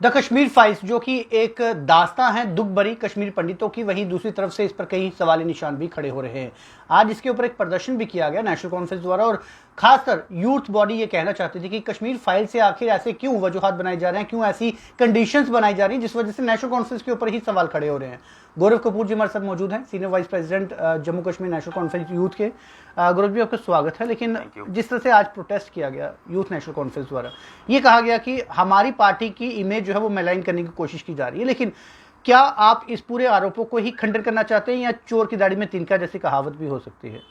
The Kashmir files, जो कि एक दास्तां है दुख भरी कश्मीर पंडितों की, वहीं दूसरी तरफ से इस पर कई सवाली निशान भी खड़े हो रहे हैं। आज इसके ऊपर एक प्रदर्शन भी किया गया नेशनल कॉन्फ्रेंस द्वारा, और खासकर यूथ बॉडी ये कहना चाहती थी कि कश्मीर फाइल से आखिर ऐसे क्यों वजूहात बनाए जा रहे हैं, क्यों ऐसी कंडीशंस बनाई जा रही हैं जिस वजह से नेशनल कॉन्फ्रेंस के ऊपर ही सवाल खड़े हो रहे हैं। गौरव कपूर जी हमारे साथ मौजूद हैं, senior vice president Jammu Kashmir national conference youth के। गौरव जी, आपका स्वागत है। लेकिन जिस तरह से आज प्रोटेस्ट किया गया यूथ नेशनल कॉन्फ्रेंस द्वारा, ये कहा गया कि हमारी पार्टी की इमेज जो है वो मेलाइन करने की कोशिश की जा रही है, लेकिन क्या आप इस पूरे आरोपों को ही खंडन करना चाहते हैं या चोर की दाढ़ी में तिनका जैसी कहावत भी हो सकती है?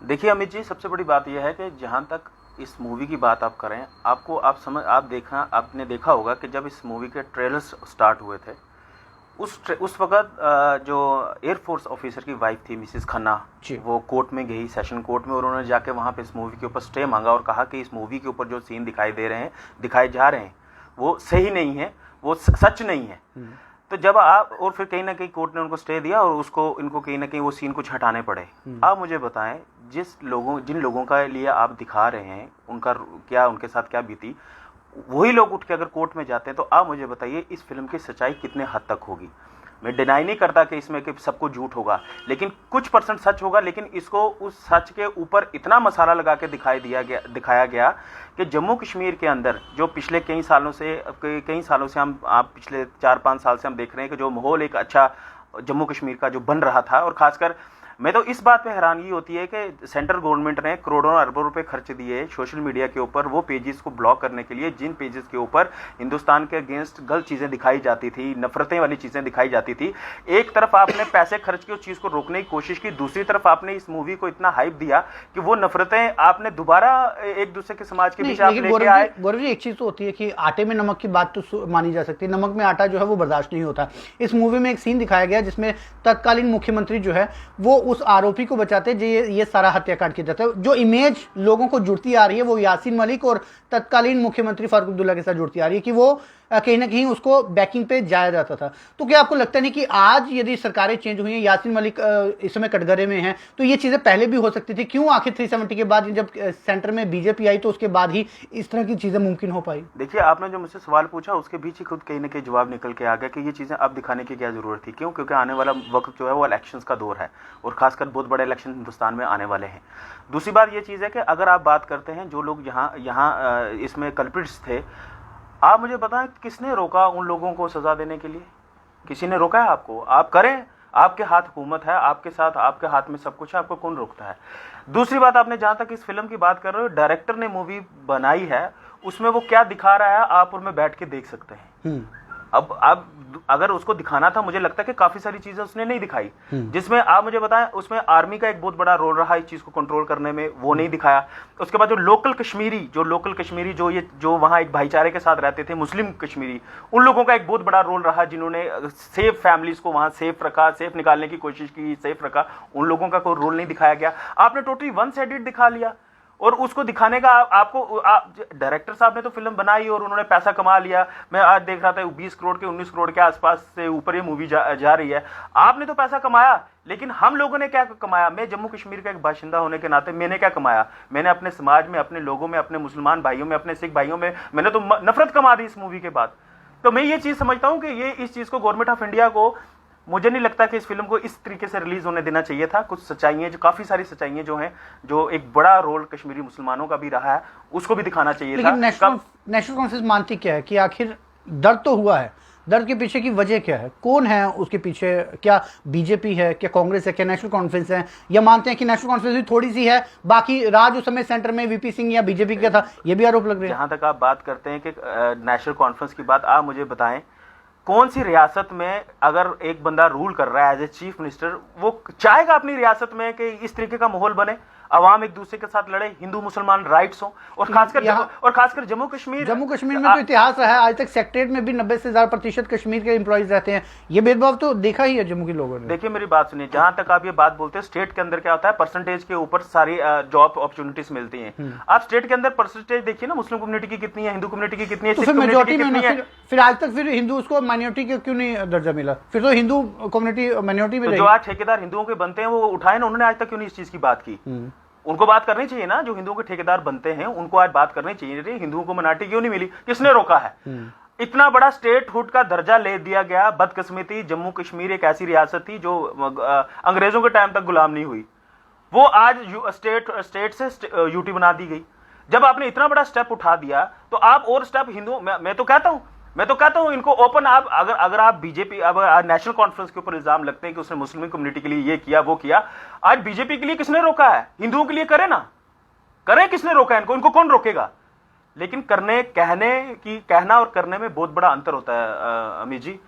देखिए अमित जी, सबसे बड़ी बात यह है कि जहां तक इस मूवी की बात आप करें, आपने देखा होगा कि जब इस मूवी के ट्रेलर्स स्टार्ट हुए थे उस वक्त जो एयरफोर्स ऑफिसर की वाइफ थी मिसेस खन्ना, वो कोर्ट में गई, सेशन कोर्ट में, और उन्होंने जाके वहां पे इस मूवी के ऊपर स्टे मांगा और कहा कि इस मूवी के ऊपर जो सीन दिखाए जा रहे हैं वो सही नहीं है, वो सच नहीं है। तो जब और फिर कहीं ना कहीं कोर्ट ने उनको स्टे दिया और इनको कहीं ना कहीं वो सीन कुछ हटाने पड़े। आप मुझे बताएं, जिन लोगों का लिए आप दिखा रहे हैं उनके साथ क्या बीती, वही लोग उठ के अगर कोर्ट में जाते हैं, तो आप मुझे बताइए इस फिल्म की सच्चाई कितने हद तक होगी। मैं डिनाई नहीं करता कि इसमें कि सब कुछ झूठ होगा, लेकिन कुछ परसेंट सच होगा, लेकिन इसको उस सच के ऊपर इतना मसाला लगा के दिखाया गया कि जम्मू कश्मीर के अंदर जो पिछले कई सालों से आप पिछले 4-5 साल से हम देख रहे हैं कि जो माहौल एक अच्छा जम्मू कश्मीर का जो बन रहा था, और खासकर मैं तो इस बात पे हैरानगी होती है कि सेंट्रल गवर्नमेंट ने करोड़ों अरबों रुपए खर्च दिए सोशल मीडिया के ऊपर वो पेजेस को ब्लॉक करने के लिए, जिन पेजेस के ऊपर हिंदुस्तान के अगेंस्ट गलत चीजें दिखाई जाती थी, नफरतें वाली चीजें दिखाई जाती थी। एक तरफ आपने पैसे खर्च के उस चीज को रोकने की कोशिश की, दूसरी तरफ आपने इस मूवी को इतना हाइप दिया कि वो नफरतें आपने दोबारा एक दूसरे के समाज के बीच लेके आए। गौरव जी, एक चीज तो होती है कि आटे में नमक की बात तो मानी जा सकती है, नमक में आटा जो है वो बर्दाश्त नहीं होता। इस मूवी में एक सीन दिखाया गया जिसमें तत्कालीन मुख्यमंत्री जो है वो उस आरोपी को बचाते ये सारा हत्याकांड किया जाता है। जो इमेज लोगों को जुड़ती आ रही है वो यासीन मलिक और तत्कालीन मुख्यमंत्री फारूक अब्दुल्ला के साथ जुड़ती आ रही है कि वो कहीं ना कहीं उसको बैकिंग पे जाया जाता था। तो क्या आपको लगता नहीं कि आज यदि सरकारें चेंज हुई हैं, यासीन मलिक इस समय कटघरे में हैं, तो ये चीजें पहले भी हो सकती थी? क्यों आखिर 370 के बाद जब सेंटर में बीजेपी आई तो उसके बाद ही इस तरह की चीजें मुमकिन हो पाई? देखिए, आपने जो मुझसे सवाल पूछा उसके बीच ही खुद कहीं ना कहीं जवाब निकल के आ गया कि ये चीजें अब दिखाने की क्या जरूरत थी। क्यों? क्योंकि आने वाला वक्त जो है वो इलेक्शंस का दौर है, और खासकर बहुत बड़े इलेक्शन हिंदुस्तान में आने वाले हैं। दूसरी बात ये चीज है कि अगर आप बात करते हैं जो लोग यहाँ इसमें कल्प्रिट्स थे, आप मुझे बताएं किसने रोका उन लोगों को सजा देने के लिए? किसी ने रोका है आपको? आप करें, आपके हाथ हुकूमत है, आपके हाथ में सब कुछ है, आपको कौन रोकता है? दूसरी बात, आपने जहां तक इस फिल्म की बात कर रहे हो, डायरेक्टर ने मूवी बनाई है, उसमें वो क्या दिखा रहा है आप उनमें बैठ के देख सकते हैं। अब अगर उसको दिखाना था, मुझे लगता है कि काफी सारी चीजें उसने नहीं दिखाई, जिसमें आप मुझे बताएं उसमें आर्मी का एक बहुत बड़ा रोल रहा इस चीज को कंट्रोल करने में, वो नहीं दिखाया। उसके बाद जो लोकल कश्मीरी जो वहां एक भाईचारे के साथ रहते थे, मुस्लिम कश्मीरी, उन लोगों का एक बहुत बड़ा रोल रहा जिन्होंने सेफ फैमिलीज को वहां सेफ रखा, सेफ निकालने की कोशिश की, सेफ रखा। उन लोगों का कोई रोल नहीं दिखाया गया। आपने टोटली वन साइडेड दिखा लिया, और उसको दिखाने का डायरेक्टर साहब ने तो फिल्म बनाई और उन्होंने पैसा कमा लिया। मैं आज देख रहा था 20 करोड़ के 19 करोड़ के आसपास से ऊपर ये मूवी जा रही है। आपने तो पैसा कमाया, लेकिन हम लोगों ने क्या कमाया? मैं जम्मू कश्मीर का एक बाशिंदा होने के नाते मैंने क्या कमाया? मैंने अपने समाज में, अपने लोगों में, अपने मुसलमान भाइयों में, अपने सिख भाइयों में मैंने तो नफरत कमा दी इस मूवी के बाद। तो मैं ये चीज समझता हूं कि इस चीज को गवर्नमेंट ऑफ इंडिया को, मुझे नहीं लगता कि इस फिल्म को इस तरीके से रिलीज होने देना चाहिए था। कुछ सच्चाइयां, जो काफी सारी सच्चाइयां जो हैं, जो एक बड़ा रोल कश्मीरी मुसलमानों का भी रहा है, उसको भी दिखाना चाहिए था। लेकिन नेशनल कॉन्फ्रेंस मानती क्या है कि आखिर दर्द तो हुआ है, दर्द के पीछे की वजह क्या है? कौन है उसके पीछे? क्या बीजेपी है, क्या कांग्रेस है, क्या नेशनल कॉन्फ्रेंस है? या मानते हैं कि नेशनल कॉन्फ्रेंस भी थोड़ी सी है, बाकी राज उस समय सेंटर में वीपी सिंह या बीजेपी का था? ये भी आरोप लग रहे हैं। जहां तक आप बात करते हैं कि नेशनल कॉन्फ्रेंस की बात, आप मुझे बताएं कौन सी रियासत में अगर एक बंदा रूल कर रहा है एज ए चीफ मिनिस्टर, वो चाहेगा अपनी रियासत में कि इस तरीके का माहौल बने, अवाम एक दूसरे के साथ लड़े, हिंदू मुसलमान राइट्स हो? और खासकर जम्मू कश्मीर में तो इतिहास रहा है, आज तक सेक्रेटरीट में भी 90 से ज्यादा प्रतिशत कश्मीर के एम्प्लॉइज रहते हैं। ये भेदभाव तो देखा ही है जम्मू के लोगों ने। देखिए मेरी बात सुनिए, जहां तक आप ये बात बोलते हैं, स्टेट के अंदर क्या होता है, परसेंटेज के ऊपर सारी जॉब अपॉर्चुनिटीज मिलती हैं। आप स्टेट के अंदर परसेंटेज देखिए ना, मुस्लिम कम्युनिटी की कितनी है, हिंदू कम्युनिटी की कितनी है, सिख कम्युनिटी की कितनी है। फिर आज तक फिर हिंदू उसको माइनॉरिटी के क्यों नहीं दर्जा मिला? फिर तो हिंदू कम्युनिटी माइनॉरिटी में जो आज ठेकेदार हिंदुओं के बनते हैं वो उठाए ना, उन्होंने आज तक क्यों नहीं इस चीज की बात की? उनको बात करनी चाहिए ना, जो हिंदुओं के ठेकेदार बनते हैं उनको आज बात करनी चाहिए। हिंदुओं को माइनॉरिटी क्यों नहीं मिली? किसने रोका है? इतना बड़ा स्टेटहुड का दर्जा ले दिया गया। बदकिस्मती, जम्मू कश्मीर एक ऐसी रियासत थी जो अंग्रेजों के टाइम तक गुलाम नहीं हुई, वो आज स्टेट से यूटी बना दी गई। जब आपने इतना बड़ा स्टेप उठा दिया तो आप और स्टेप हिंदू, मैं तो कहता हूं इनको ओपन, आप अगर आप बीजेपी, अब नेशनल कॉन्फ्रेंस के ऊपर इल्जाम लगते हैं कि उसने मुस्लिम कम्युनिटी के लिए ये किया वो किया, आज बीजेपी के लिए किसने रोका है? हिंदुओं के लिए करे ना, करे, किसने रोका है इनको कौन रोकेगा? लेकिन कहना और करने में बहुत बड़ा अंतर होता है अमित जी।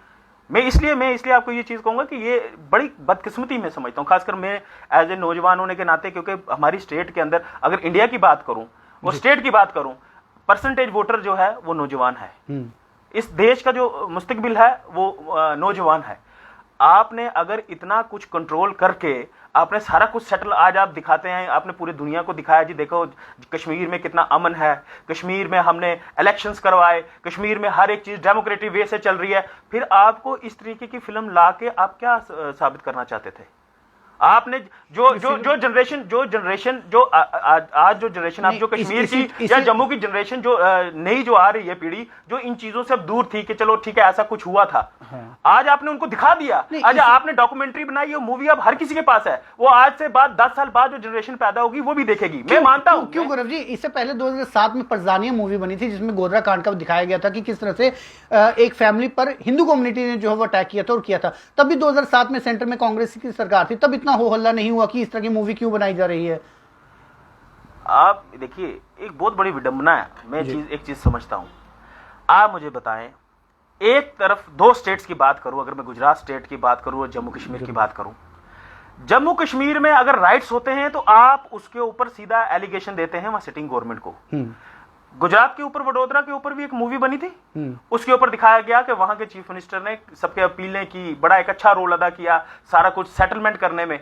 मैं इसलिए आपको ये चीज कहूंगा कि ये बड़ी बदकिस्मती मैं समझता हूं, खासकर मैं एज ए नौजवान होने के नाते, क्योंकि हमारी स्टेट के अंदर अगर इंडिया की बात करूं और स्टेट की बात करूं, परसेंटेज वोटर जो है वो नौजवान है। इस देश का जो मुस्तकबिल है वो नौजवान है। आपने अगर इतना कुछ कंट्रोल करके आपने सारा कुछ सेटल, आज आप दिखाते हैं, आपने पूरी दुनिया को दिखाया जी देखो कश्मीर में कितना अमन है, कश्मीर में हमने इलेक्शंस करवाए, कश्मीर में हर एक चीज डेमोक्रेटिक वे से चल रही है। फिर आपको इस तरीके की फिल्म ला के आप क्या साबित करना चाहते थे? आपने जो जनरेशन आज जो जनरेशन आप जो कश्मीर की या जम्मू की जनरेशन जो नई जो आ रही है पीढ़ी, जो इन चीजों से अब दूर थी कि चलो ठीक है ऐसा कुछ हुआ था, आज आपने उनको दिखा दिया। आज आपने डॉक्यूमेंट्री बनाई, मूवी अब हर किसी के पास है, वो आज से बाद 10 साल बाद जो जनरेशन पैदा होगी वो भी देखेगी। मैं मानता हूं। क्यों गौरव जी, इससे पहले 2007 में परजानिया मूवी बनी थी जिसमें गोधरा कांड का दिखाया गया था कि किस तरह से एक फैमिली पर हिंदू कम्युनिटी ने जो है वो अटैक किया था और किया था। तब भी 2007 में सेंटर में कांग्रेस की सरकार थी, तब इतना हो हल्ला नहीं हुआ कि इस तरह की मूवी क्यों बनाई जा रही है। आप देखिए, एक बहुत बड़ी विडंबना है। मैं एक चीज समझता हूं, आप मुझे बताएं, एक तरफ दो स्टेट्स की बात करूं, अगर मैं गुजरात स्टेट की बात करूं और जम्मू कश्मीर की बात करूं, जम्मू कश्मीर में अगर राइट्स होते हैं तो आप उसके ऊपर सीधा एलिगेशन देते हैं वहां सिटिंग गवर्नमेंट को। गुजरात के ऊपर, वडोदरा के ऊपर भी एक मूवी बनी थी, उसके ऊपर दिखाया गया कि वहां के चीफ मिनिस्टर ने सबके अपीलें की, बड़ा एक अच्छा रोल अदा किया सारा कुछ सेटलमेंट करने में।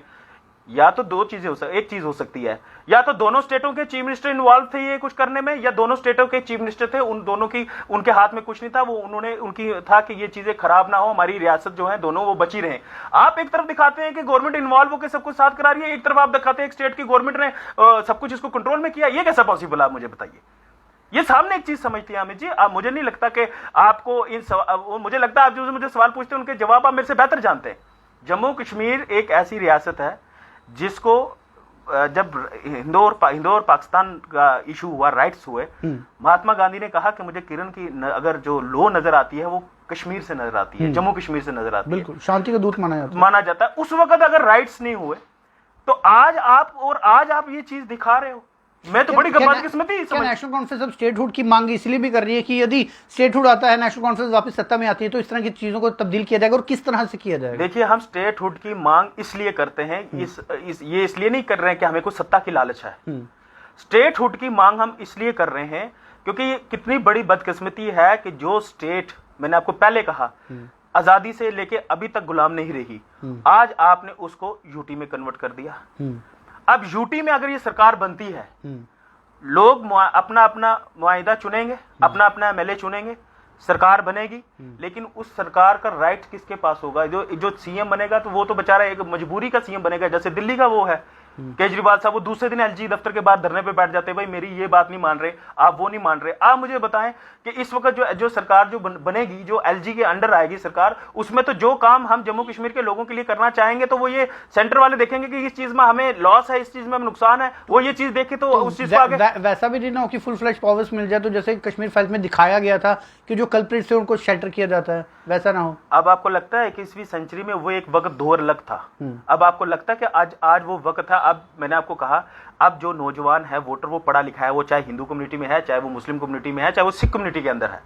या तो दो चीजें एक चीज हो सकती है, या तो दोनों स्टेटों के चीफ मिनिस्टर इन्वॉल्व थे ये कुछ करने में, या दोनों स्टेटों के चीफ मिनिस्टर थे, उन दोनों की, उनके हाथ में कुछ नहीं था, वो उनकी था कि ये चीजें खराब ना हो, हमारी रियासत जो है दोनों वो बची रहे। आप एक तरफ दिखाते हैं कि गवर्नमेंट इन्वॉल्व होकर सब कुछ साथ करा रही है, एक तरफ आप दिखाते हैं एक स्टेट की गवर्नमेंट ने सब कुछ इसको कंट्रोल में किया। ये कैसा पॉसिबल, आप मुझे बताइए। ये सामने एक चीज समझती है अमित जी, आप, मुझे नहीं लगता कि आपको मुझे लगता है आप जो मुझे सवाल पूछते हैं उनके जवाब आप मेरे से बेहतर जानते हैं। जम्मू कश्मीर एक ऐसी रियासत है जिसको जब हिंदू और पाकिस्तान का इशू हुआ, राइट्स हुए, महात्मा गांधी ने कहा कि मुझे किरण की अगर जो लो नजर आती है वो कश्मीर से नजर आती है, जम्मू कश्मीर से नजर आती है। बिल्कुल शांति का दूत माना जाता है। उस वक्त अगर राइट्स नहीं हुए तो आज आप ये चीज दिखा रहे हो। मैं तो बड़ी बदकिस्मती समझ। नेशनल कॉन्फ्रेंस अब स्टेटहुड की मांग इसलिए भी कर रही है कि यदि स्टेटहुड आता है, नेशनल कॉन्फ्रेंस वापस सत्ता में आती है, तो इस तरह की चीजों को तब्दील किया जाएगा और किस तरह से किया जाएगा? देखिए, हम स्टेटहुड की मांग इसलिए करते हैं, ये इसलिए नहीं कर रहे हैं कि हमें कुछ सत्ता की लालच है। स्टेटहुड की मांग हम इसलिए कर रहे हैं क्योंकि ये कितनी बड़ी बदकिस्मती है कि जो स्टेट, मैंने आपको पहले कहा, आजादी से लेके अभी तक गुलाम नहीं रही, आज आपने उसको यूटी में कन्वर्ट कर दिया। अब यूटी में अगर ये सरकार बनती है, लोग अपना अपना मुआहिदा चुनेंगे, अपना अपना एमएलए चुनेंगे, सरकार बनेगी, लेकिन उस सरकार का राइट किसके पास होगा? जो सीएम बनेगा तो वो तो बेचारा एक मजबूरी का सीएम बनेगा, जैसे दिल्ली का वो है केजरीवाल साहब, वो दूसरे दिन एलजी दफ्तर के बाद धरने पे बैठ जाते हैं, भाई मेरी ये बात नहीं मान रहे, आप वो नहीं मान रहे। आप मुझे बताएं कि इस वक्त जो सरकार जो बनेगी, जो एलजी के अंडर आएगी सरकार, उसमें तो जो काम हम जम्मू कश्मीर के लोगों के लिए करना चाहेंगे तो वो ये सेंटर वाले देखेंगे कि इस चीज में हमें लॉस है, इस चीज में हमें नुकसान है, वो ये चीज देखे तो उस चीज को आगे। वैसा भी नहीं ना हो कि फुल फ्लैश पावर्स मिल जाए, तो जैसे कश्मीर फाइल्स में दिखाया गया था कि जो कल्प्रिट से उनको शेल्टर किया जाता है, वैसा ना हो। अब आपको लगता है कि 21वीं सेंचुरी में वो एक वक्त दौर अलग था, अब आपको लगता है कि आज वो वक्त था। अब मैंने आपको कहा, अब जो नौजवान है वोटर, वो पढ़ा लिखा है, वो चाहे हिंदू कम्युनिटी में है, चाहे वो मुस्लिम कम्युनिटी में है, चाहे वो सिख कम्युनिटी के अंदर है,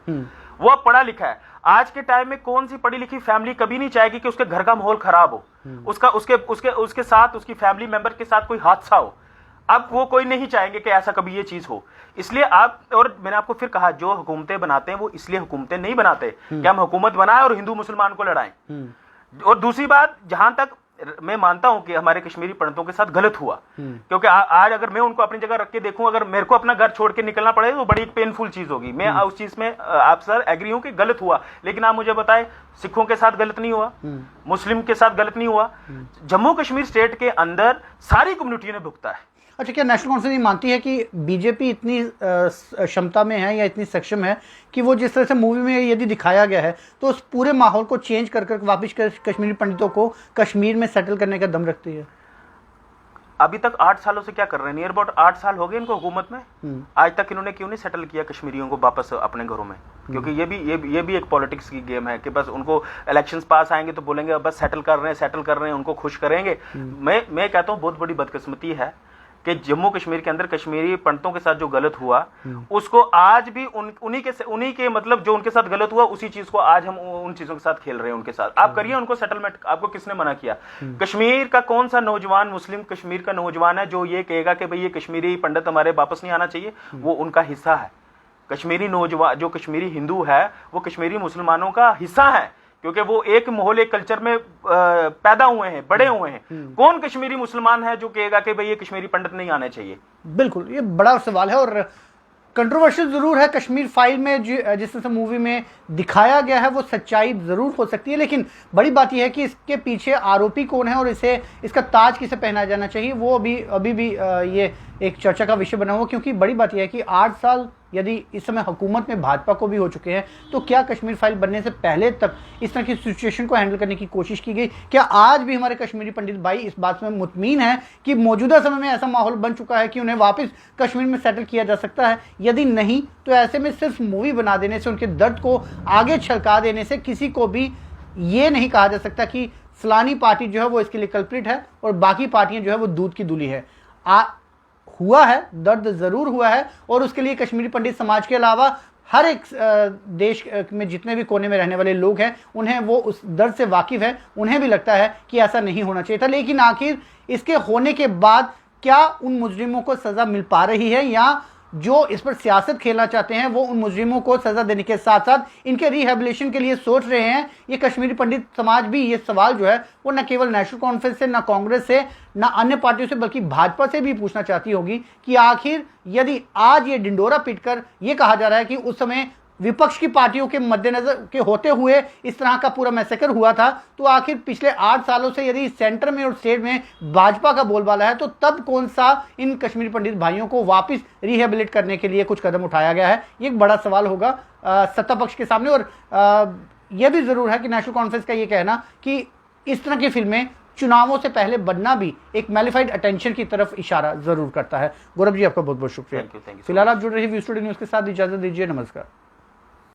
वो अब पढ़ा लिखा है। आज के टाइम में कौन सी पढ़ी लिखी फैमिली कभी नहीं चाहेगी कि उसके घर का माहौल खराब हो, उसके साथ, उसकी फैमिली मेंबर के साथ कोई हादसा हो। अब वो कोई नहीं चाहेंगे कि ऐसा कभी ये चीज हो। इसलिए और मैंने आपको फिर कहा, जो हुकूमतें बनाते हैं वो इसलिए हुकूमतें नहीं बनाते कि हम हुकूमत बनाएं और हिंदू मुसलमान को लड़ाएं। और दूसरी बात, जहां तक मैं मानता हूं कि हमारे कश्मीरी पंडितों के साथ गलत हुआ, क्योंकि आज अगर मैं उनको अपनी जगह रख के देखूं, अगर मेरे को अपना घर छोड़ के निकलना पड़े तो बड़ी पेनफुल चीज होगी। मैं उस चीज में आप सर एग्री हूं कि गलत हुआ, लेकिन आप मुझे बताएं, सिखों के साथ गलत नहीं हुआ, मुस्लिम के साथ गलत नहीं हुआ। जम्मू कश्मीर स्टेट के अंदर सारी कम्युनिटियों ने भुगता है। अच्छा, क्या नेशनल कॉन्फ्रेंस ये मानती है कि बीजेपी इतनी क्षमता में है या इतनी सक्षम है कि वो जिस तरह से मूवी में यदि दिखाया गया है तो उस पूरे माहौल को चेंज कर कर वापिस कश्मीरी पंडितों को कश्मीर में सेटल करने का दम रखती है? अभी तक 8 सालों से क्या कर रहे हैं? नियर अबाउट 8 साल हो गए इनको हुकूमत में। आज तक इन्होंने क्यों नहीं सेटल किया कश्मीरियों को वापस अपने घरों में? क्योंकि ये भी एक पॉलिटिक्स की गेम है कि बस उनको इलेक्शंस पास आएंगे तो बोलेंगे बस सेटल कर रहे हैं, उनको खुश करेंगे। मैं कहता हूँ बहुत बड़ी बदकिस्मती है कि जम्मू कश्मीर के अंदर कश्मीरी पंडितों के साथ जो गलत हुआ उसको आज भी उन्हीं के मतलब जो उनके साथ गलत हुआ उसी चीज को आज हम उन चीजों के साथ खेल रहे हैं उनके साथ। आप करिए उनको सेटलमेंट, आपको किसने मना किया? कश्मीर का कौन सा नौजवान, मुस्लिम कश्मीर का नौजवान है जो ये कहेगा कि भाई ये कश्मीरी पंडित हमारे वापस नहीं आना चाहिए? वो उनका हिस्सा है। कश्मीरी नौजवान जो कश्मीरी हिंदू है वो कश्मीरी मुसलमानों का हिस्सा है, क्योंकि वो एक माहौल, एक कल्चर में पैदा हुए हैं, बड़े हुए हैं। कौन कश्मीरी मुसलमान है जो कहेगा कि भाई ये कश्मीरी पंडित नहीं आने चाहिए? बिल्कुल, ये बड़ा सवाल है और कंट्रोवर्शियल जरूर है। कश्मीर फाइल में जिस तरह से मूवी में दिखाया गया है वो सच्चाई जरूर हो सकती है, लेकिन बड़ी बात यह है कि इसके पीछे आरोपी कौन है और इसका ताज किसे पहनाया जाना चाहिए वो अभी भी ये एक चर्चा का विषय बना हुआ। क्योंकि बड़ी बात यह है कि 8 साल यदि इस समय हुकूमत में भाजपा को भी हो चुके हैं तो क्या कश्मीर फाइल बनने से पहले तक इस तरह की सिचुएशन को हैंडल करने की कोशिश की गई? क्या आज भी हमारे कश्मीरी पंडित भाई इस बात में मुतमीन है कि मौजूदा समय में ऐसा माहौल बन चुका है कि उन्हें वापस कश्मीर में सेटल किया जा सकता है? यदि नहीं तो ऐसे में सिर्फ मूवी बना देने से, उनके दर्द को आगे छलका देने से किसी को भी ये नहीं कहा जा सकता कि फलानी पार्टी जो है वो इसके लिए कल्प्रिट है और बाकी पार्टियां जो है वो दूध की दूली है। हुआ है, दर्द जरूर हुआ है और उसके लिए कश्मीरी पंडित समाज के अलावा हर एक देश में जितने भी कोने में रहने वाले लोग हैं उन्हें वो उस दर्द से वाकिफ है। उन्हें भी लगता है कि ऐसा नहीं होना चाहिए था, लेकिन आखिर इसके होने के बाद क्या उन मुजरिमों को सजा मिल पा रही है या जो इस पर सियासत खेलना चाहते हैं वो उन मुजरिमों को सजा देने के साथ साथ इनके रिहेबिलिटेशन के लिए सोच रहे हैं? ये कश्मीरी पंडित समाज भी ये सवाल जो है वो न केवल नेशनल कॉन्फ्रेंस से, न कांग्रेस से, न अन्य पार्टियों से, बल्कि भाजपा से भी पूछना चाहती होगी कि आखिर यदि आज ये डिंडोरा पीटकर ये कहा जा रहा है कि उस समय विपक्ष की पार्टियों के मद्देनजर के होते हुए इस तरह का पूरा मैसेकर हुआ था, तो आखिर पिछले 8 सालों से यदि सेंटर में और स्टेट में भाजपा का बोलबाला है तो तब कौन सा इन कश्मीरी पंडित भाइयों को वापस रिहेबिलिट करने के लिए कुछ कदम उठाया गया है? ये एक बड़ा सवाल होगा सत्ता पक्ष के सामने। और यह भी जरूर है कि नेशनल कॉन्फ्रेंस का ये कहना कि इस तरह की फिल्में चुनावों से पहले बनना भी एक मैलिफाइड अटेंशन की तरफ इशारा जरूर करता है। गौरव जी, आपका बहुत बहुत शुक्रिया। Thank you. फिलहाल आप जुड़ रही व्यू स्टूडियो न्यूज के साथ, इजाजत दीजिए, नमस्कार।